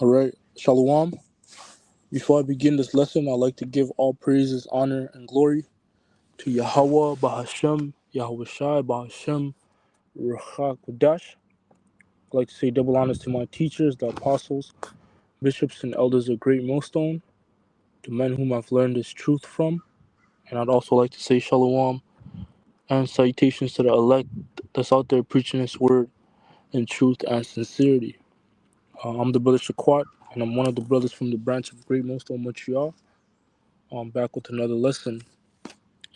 All right, Shalom. Before I begin this lesson, I'd like to give all praises, honor, and glory to Yahweh, Bahashem, Yahweh Shai, Bahashem, Ruach Kodash. I'd like to say double honors to my teachers, the apostles, bishops, and elders of Great Millstone, the men whom I've learned this truth from. And I'd also like to say Shalom and salutations to the elect that's out there preaching this word in truth and sincerity. I'm the brother Shaquat, and I'm one of the brothers from the branch of Great Millstone, Montreal. I'm back with another lesson.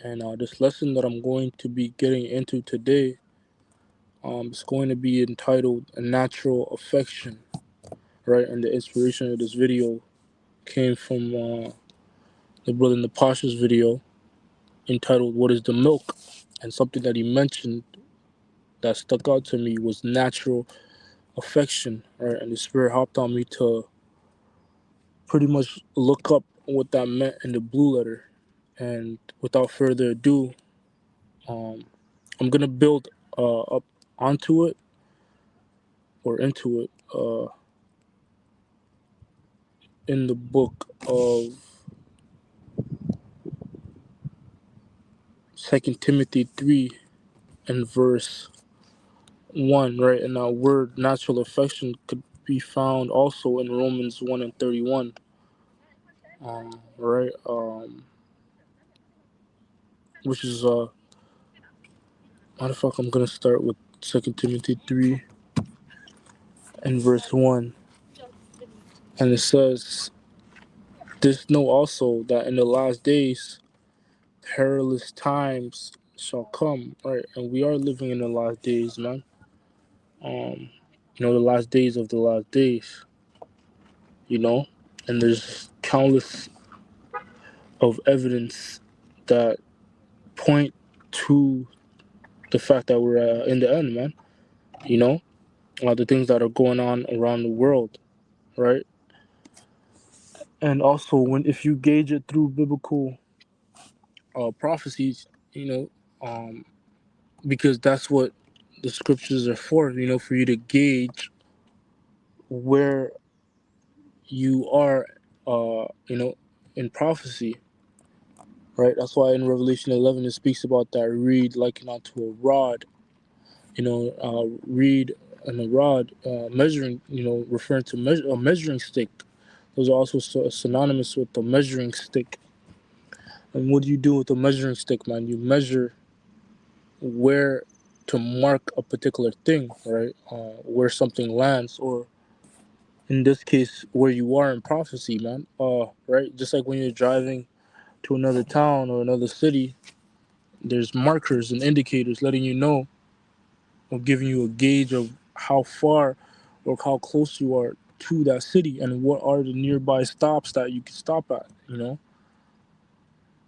And this lesson that I'm going to be getting into today is going to be entitled A Natural Affection, right? And the inspiration of this video came from the brother Napasha's video entitled What is the Milk? And something that he mentioned that stuck out to me was natural affection, right? And the spirit hopped on me to pretty much look up what that meant in the blue letter. And without further ado, um, I'm going to build up onto it or into it in the book of Second Timothy 3 and verse 1, right? And our word natural affection could be found also in Romans 1 and 31, right? Which is, matter of fact, I'm going to start with Second Timothy 3 and verse 1. And it says, This know also that in the last days perilous times shall come, right? And we are living in the last days, man. Um, the last days of the last days, you know, and there's countless of evidence that point to the fact that we're in the end, man. You know, the things that are going on around the world, right? And also, when if you gauge it through biblical prophecies, you know, because that's what the scriptures are for, for you to gauge where you are, in prophecy, right? That's why in Revelation 11 it speaks about that reed likened unto a rod, reed and a rod, measuring, referring to a measuring stick. Those are also synonymous with the measuring stick. And what do you do with the measuring stick, man? You measure where to mark a particular thing, right? Where something lands, or in this case, where you are in prophecy, man. Right? Just like when you're driving to another town or another city, there's markers and indicators letting you know, or giving you a gauge of how far or how close you are to that city and what are the nearby stops that you can stop at.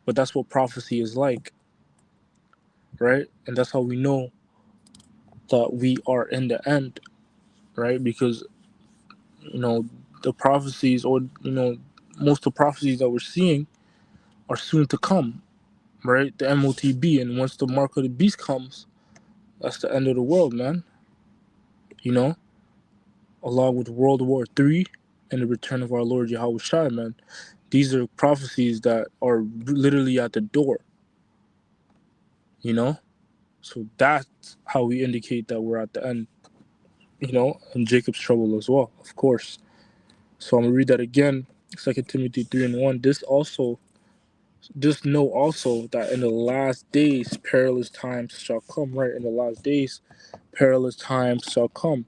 But that's what prophecy is like, right? And that's how we know that we are in the end, right? Because, you know, the prophecies, or, most of the prophecies that we're seeing are soon to come, right? The MOTB. And once the mark of the beast comes, that's the end of the world, man. You know, along with World War III and the return of our Lord Yahweh Shai, man. These are prophecies that are literally at the door, you know? So that's how we indicate that we're at the end, and Jacob's trouble as well, of course. So I'm going to read that again. 2 Timothy 3 and 1. Just know also that in the last days perilous times shall come, right? In the last days perilous times shall come.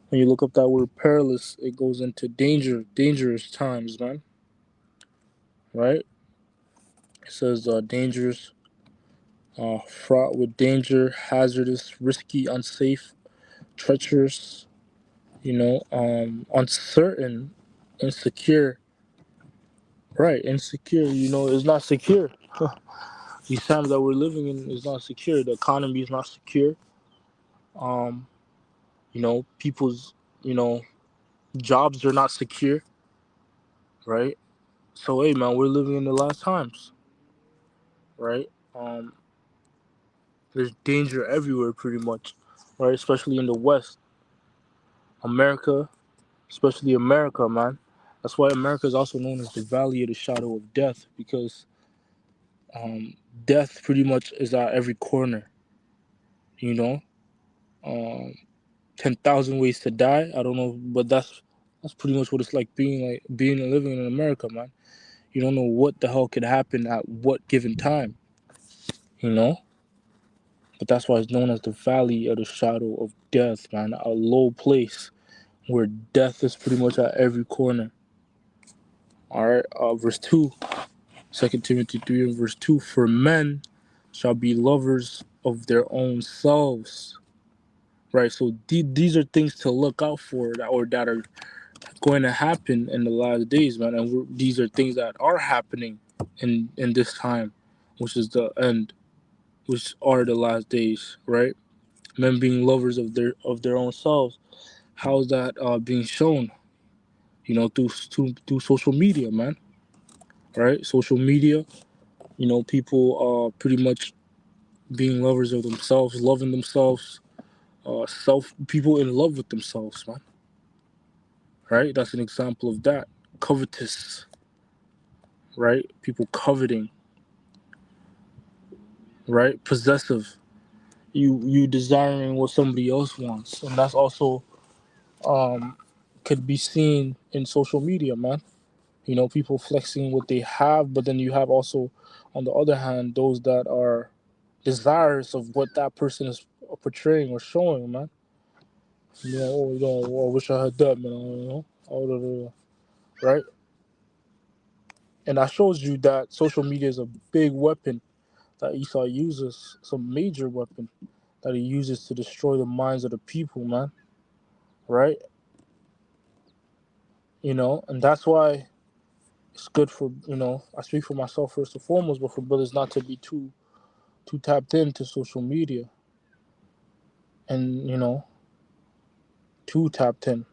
When you look up that word perilous, it goes into dangerous times, man. Right? It says dangerous, fraught with danger, hazardous, risky, unsafe, treacherous, uncertain, insecure. Right, insecure, is not secure. These times that we're living in is not secure. The economy is not secure. Um, people's, jobs are not secure, right? So hey man, we're living in the last times, right? There's danger everywhere pretty much, right? Especially in the West. America, especially America, man. That's why America is also known as the Valley of the Shadow of Death, because um, death pretty much is at every corner. You know, um, 10,000 ways to die. I don't know, but that's pretty much what it's like being and living in America, man. You don't know what the hell could happen at what given time. You know, but that's why it's known as the Valley of the Shadow of Death, man. A low place where death is pretty much at every corner. All right, verse 2, 2 Timothy 3 and verse 2, for men shall be lovers of their own selves. Right, so these are things to look out for, that are going to happen in the last days, man. And these are things that are happening in this time, which is the end, which are the last days, right? Men being lovers of their own selves. How's that being shown? You know, through social media, man. Right, social media. You know, people pretty much being lovers of themselves, loving themselves, people in love with themselves, man. Right, that's an example of that. Covetous, right? People coveting, right? Possessive. You desiring what somebody else wants, and that's also um could be seen in social media, man. You know, people flexing what they have, but then you have also, on the other hand, those that are desirous of what that person is portraying or showing, man. Oh, I wish I had that, man. Right? And that shows you that social media is a big weapon that Esau uses, some major weapon that he uses to destroy the minds of the people, man. Right? You know, and that's why it's good for, I speak for myself first and foremost, but for brothers not to be too tapped into social media and, too tapped in,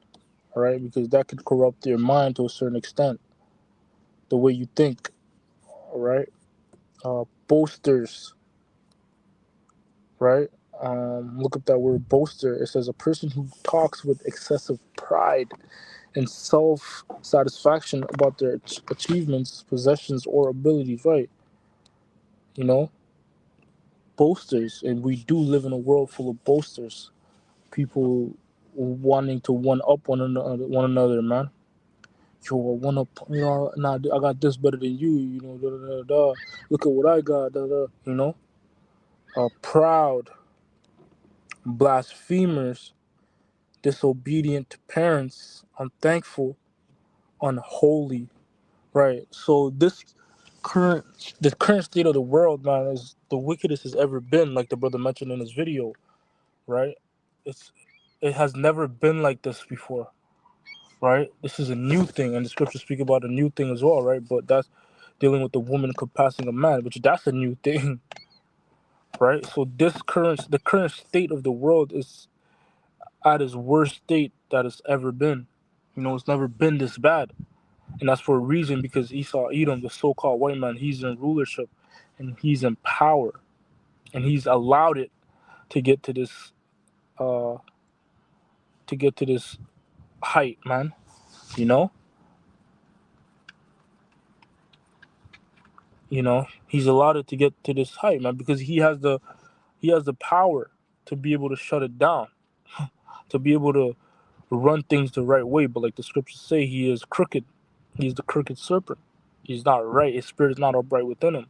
all right? Because that could corrupt your mind to a certain extent, the way you think, all right? Boasters, right? Look up that word boaster. It says a person who talks with excessive pride and self satisfaction about their achievements, possessions, or abilities, right? You know, boasters. And we do live in a world full of boasters, people wanting to one another, man. Yo, I one up, nah, I got this better than you, da, da, da, da. Look at what I got, da, da, proud, blasphemers, disobedient to parents, unthankful, unholy, right? So current, the current state of the world, man, is the wickedest it's ever been, like the brother mentioned in his video, right? It's it has never been like this before, right? This is a new thing, and the scriptures speak about a new thing as well, right? But that's dealing with the woman compassing a man, which that's a new thing, right? So the current state of the world is at its worst state that it's ever been. It's never been this bad, and that's for a reason, because Esau, Edom, the so-called white man, he's in rulership, and he's in power, and he's allowed it to get to this, uh, height, man. You know, he's allowed it to get to this height, man, because he has the power to be able to shut it down, to be able to run things the right way. But like the scriptures say, he is crooked. He's the crooked serpent. He's not right. His spirit is not upright within him.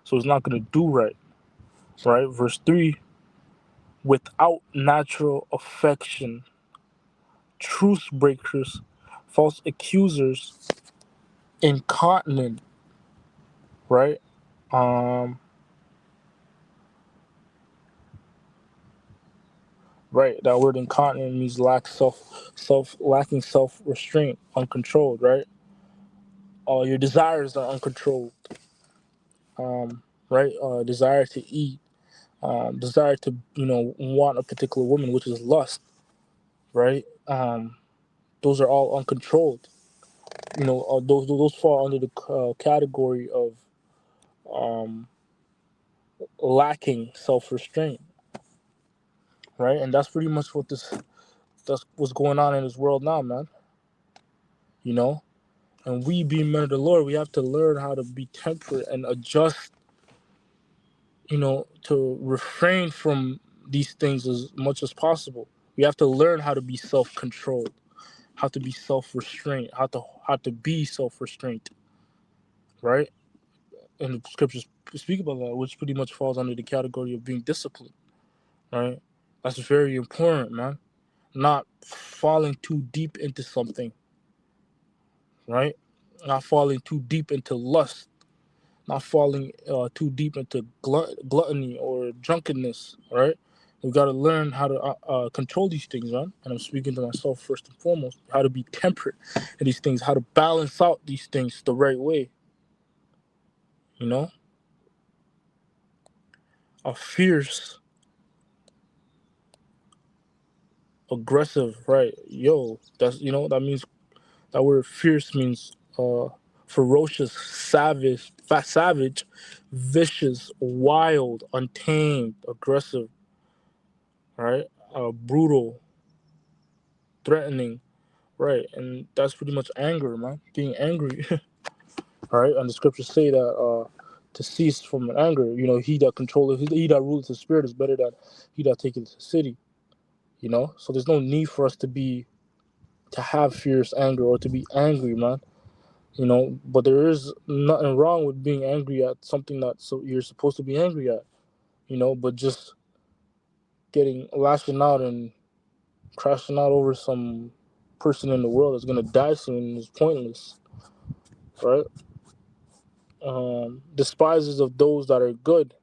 So he's not going to do right. Right? Verse 3, without natural affection, truce breakers, false accusers, incontinent. Right? Um, right. That word incontinent means lacking self restraint, uncontrolled, right? All your desires are uncontrolled, right? Desire to eat, desire to want a particular woman, which is lust, right? Those are all uncontrolled. Those fall under the category of um, lacking self restraint, right? And that's pretty much that's what's going on in this world now, man. you know. And we being men of the Lord, we have to learn how to be temperate and adjust, to refrain from these things as much as possible. We have to learn how to be self-controlled, how to be self-restraint, how to be self-restraint, right? And the scriptures speak about that, which pretty much falls under the category of being disciplined, right? That's very important, man. Not falling too deep into something, right? Not falling too deep into lust, not falling too deep into gluttony or drunkenness, right? We got to learn how to control these things, man. And I'm speaking to myself first and foremost, how to be temperate in these things, how to balance out these things the right way, you know? A fierce, aggressive, right? Yo, that means that word fierce means ferocious, savage, vicious, wild, untamed, aggressive, right? Brutal, threatening, right? And that's pretty much anger, man. Being angry, right? And the scriptures say that to cease from an anger, he that controlleth, he that ruleth the spirit is better than he that taketh the city, So there's no need for us to have fierce anger or to be angry, man. But there is nothing wrong with being angry at something that you're supposed to be angry at, but just lashing out and crashing out over some person in the world that's gonna die soon is pointless, right? Despisers of those that are good,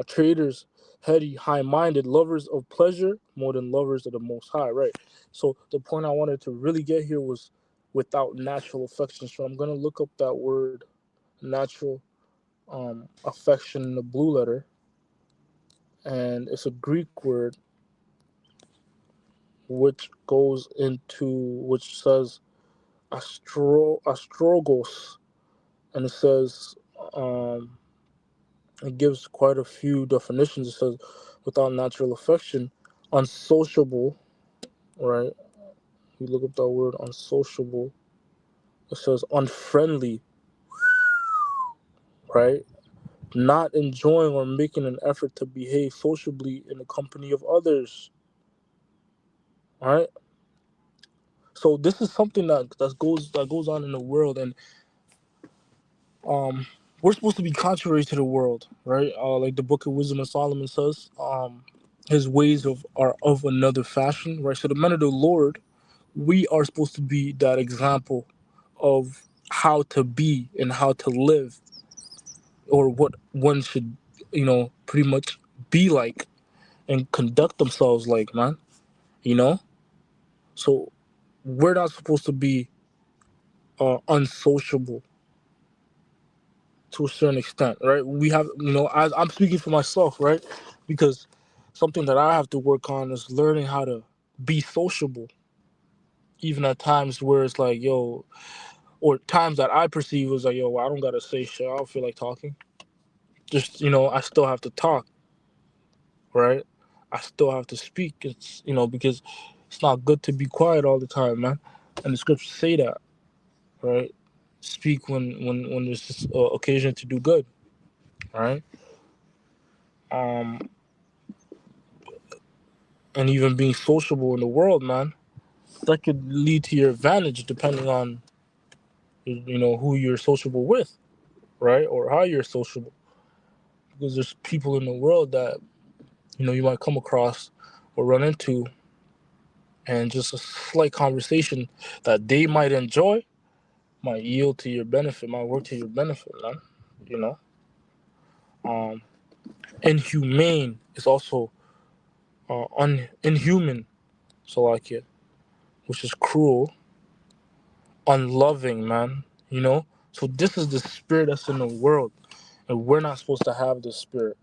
traitors, heady, high-minded, lovers of pleasure more than lovers of the Most High, right? So the point I wanted to really get here was without natural affection. So I'm gonna look up that word, natural affection, in the blue letter, and it's a Greek word which says astrogos, and it says it gives quite a few definitions. It says without natural affection, unsociable, right? You look up that word unsociable. It says unfriendly, right? Not enjoying or making an effort to behave sociably in the company of others, right? So this is something that goes on in the world, and um, we're supposed to be contrary to the world, right? Like the Book of Wisdom of Solomon says, his ways are of another fashion, right? So the men of the Lord, we are supposed to be that example of how to be and how to live, or what one should, pretty much be like and conduct themselves like, man. You know, so we're not supposed to be unsociable to a certain extent, right? We have, as I'm speaking for myself, right? Because something that I have to work on is learning how to be sociable, even at times where it's like, yo, or times that I perceive as like, yo, well, I don't gotta say shit. I don't feel like talking. Just, I still have to talk, right? I still have to speak. It's, because it's not good to be quiet all the time, man. And the scriptures say that, right? Speak when there's this, occasion to do good, right? Um, and even being sociable in the world, man, that could lead to your advantage depending on who you're sociable with, right, or how you're sociable. Because there's people in the world that you might come across or run into, and just a slight conversation that they might enjoy might yield to your benefit, might work to your benefit, man. You know, um, inhumane is also inhuman, so like it, which is cruel, unloving, man. So this is the spirit that's in the world, and we're not supposed to have this spirit.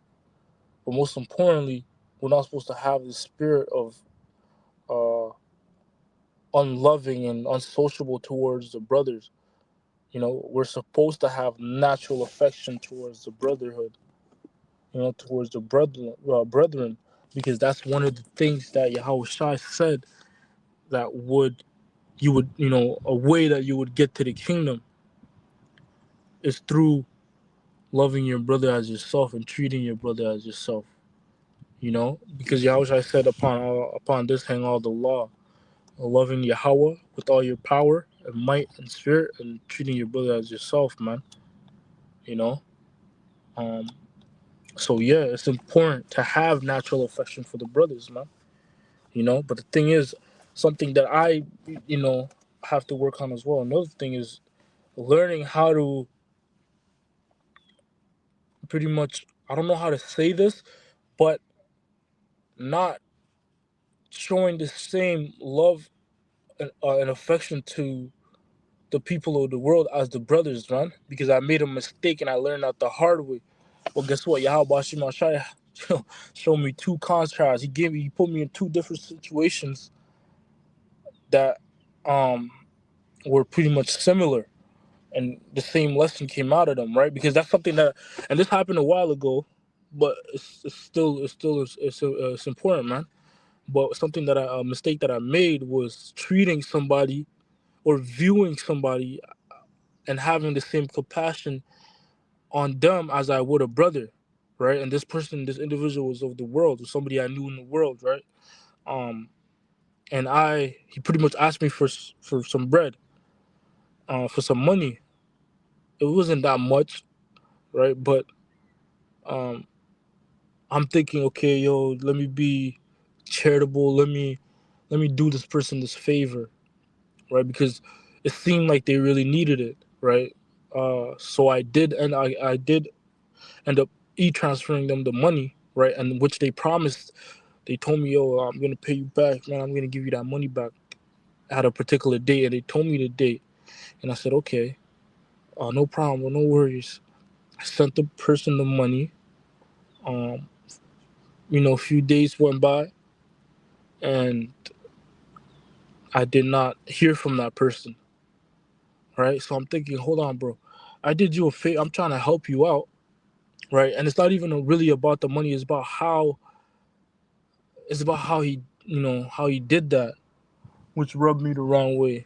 But most importantly, we're not supposed to have the spirit of uh, unloving and unsociable towards the brothers. We're supposed to have natural affection towards the brotherhood, towards the brethren, because that's one of the things that Yahweh Shai said that would you would, a way that you would get to the kingdom is through loving your brother as yourself and treating your brother as yourself. Because Yahushua said, upon this hang all the law, loving Yahweh with all your power and might and spirit, and treating your brother as yourself, man. You know, um. So yeah, it's important to have natural affection for the brothers, man. But the thing is, something that I, you know, have to work on as well. Another thing is learning how to pretty much, I don't know how to say this, but not showing the same love and affection to the people of the world as the brothers, man. Because I made a mistake and I learned that the hard way. Well, guess what? Yahweh Shai showed me two contrasts. He put me in two different situations that were pretty much similar, and the same lesson came out of them, right? Because that's something that, and this happened a while ago, but it's important, man. But something that a mistake that I made was treating somebody or viewing somebody and having the same compassion on them as I would a brother, right? And this individual was of the world, was somebody I knew in the world, right? And he pretty much asked me for some bread, for some money. It wasn't that much, right? But um, I'm thinking, okay, yo, let me be charitable. Let me do this person this favor, right? Because it seemed like they really needed it, right? So I did, and I did end up transferring them the money, right? And which they promised. They told me, yo, I'm gonna pay you back, man. I'm gonna give you that money back at a particular date, and they told me the date, and I said, okay, no problem, no worries. I sent the person the money. Um, a few days went by, and I did not hear from that person, right? So I'm thinking, hold on, bro. I did you a favor. I'm trying to help you out, right? And it's not even really about the money. It's about how he did that, which rubbed me the wrong way,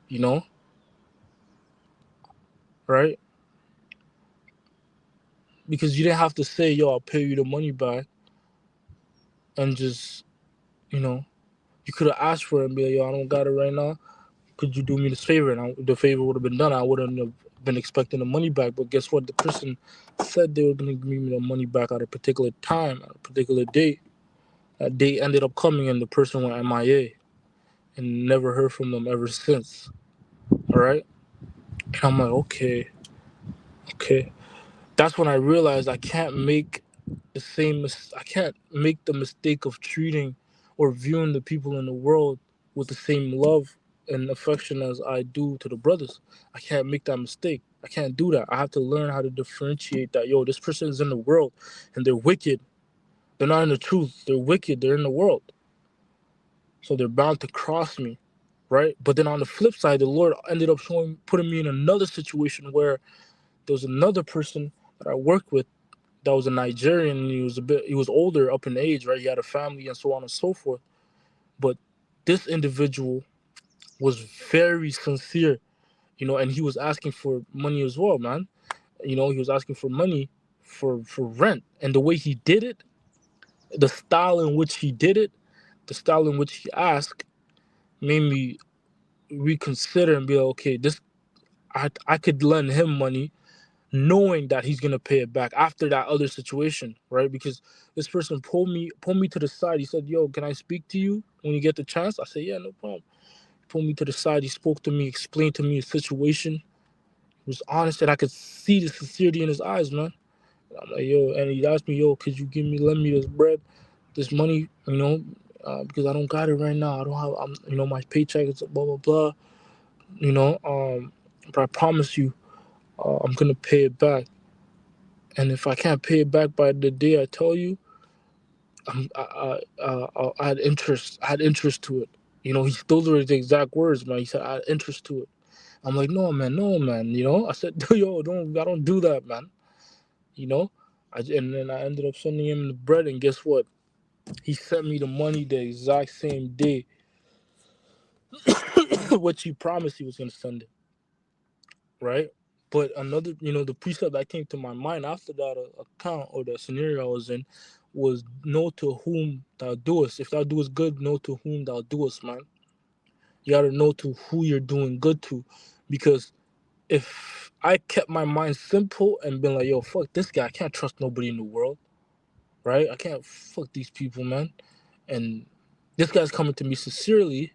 you know, right? Because you didn't have to say, yo, I'll pay you the money back, and just, you could have asked for it and be like, yo, I don't got it right now. Could you do me this favor? And the favor would have been done. I wouldn't have been expecting the money back. But guess what? The person said they were going to give me the money back at a particular time, at a particular date. That date ended up coming, and the person went MIA, and never heard from them ever since. All right? And I'm like, okay. That's when I realized I can't make I can't make the mistake of treating or viewing the people in the world with the same love and affection as I do to the brothers. I can't make that mistake. I can't do that. I have to learn how to differentiate that, yo, this person is in the world and they're wicked. They're not in the truth. They're wicked. They're in the world. So they're bound to cross me, right? But then on the flip side, the Lord ended up putting me in another situation where there was another person that I worked with that was a Nigerian, and he was older, up in age, right? He had a family and so on and so forth. But this individual was very sincere, and he was asking for money as well, man. He was asking for money for rent, and the way he did it, the style in which he did it, the style in which he asked, made me reconsider and be like, okay, I could lend him money knowing that he's gonna pay it back after that other situation, right? Because this person pulled me to the side. He said, yo, can I speak to you when you get the chance? I said, yeah, no problem. He pulled me to the side. He spoke to me, explained to me the situation. He was honest, and I could see the sincerity in his eyes, man. And I'm like, yo, and he asked me, yo, could you lend me this bread, this money, because I don't got it right now. I don't have, my paycheck is blah blah blah, but I promise you, I'm gonna pay it back. And if I can't pay it back by the day I tell you, I had interest. I had interest to it. Those were his exact words, man. He said I had interest to it. I'm like, no, man, no, man. I said, yo, I don't do that, man. And then I ended up sending him the bread, and guess what? He sent me the money the exact same day. which he promised he was going to send it, right? But another, the precept that came to my mind after that account or the scenario I was in was know to whom thou doest. If thou doest good, know to whom thou doest, man. You got to know to who you're doing good to, because if I kept my mind simple and been like, yo, fuck this guy, I can't trust nobody in the world, right? I can't fuck these people, man. And this guy's coming to me sincerely,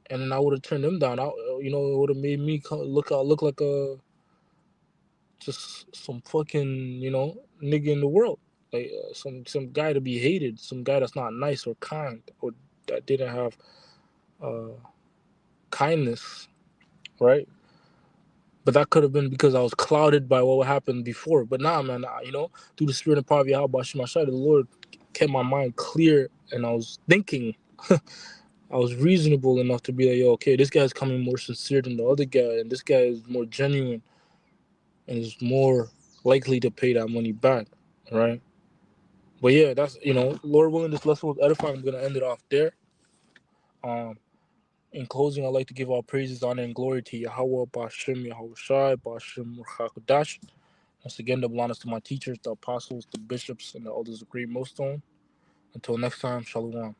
and then I would have turned him down. It would have made me look like a just some fucking nigga in the world, like some guy to be hated, some guy that's not nice or kind or that didn't have uh, kindness, right? But that could have been because I was clouded by what happened before. But nah, man, through the spirit and power of Yahweh Shemashai, the Lord kept my mind clear, and I was thinking. I was reasonable enough to be like, yo, okay, this guy's coming more sincere than the other guy, and this guy is more genuine and is more likely to pay that money back, right? But yeah, that's Lord willing, this lesson was edifying. I'm gonna end it off there. Um, in closing, I'd like to give all praises, honor, and glory to Yahweh, Bashem, Yahweh Shai, Bashem, Ruach. Once again, double honors to my teachers, the apostles, the bishops, and the elders of Great Millstone. Until next time, Shalom.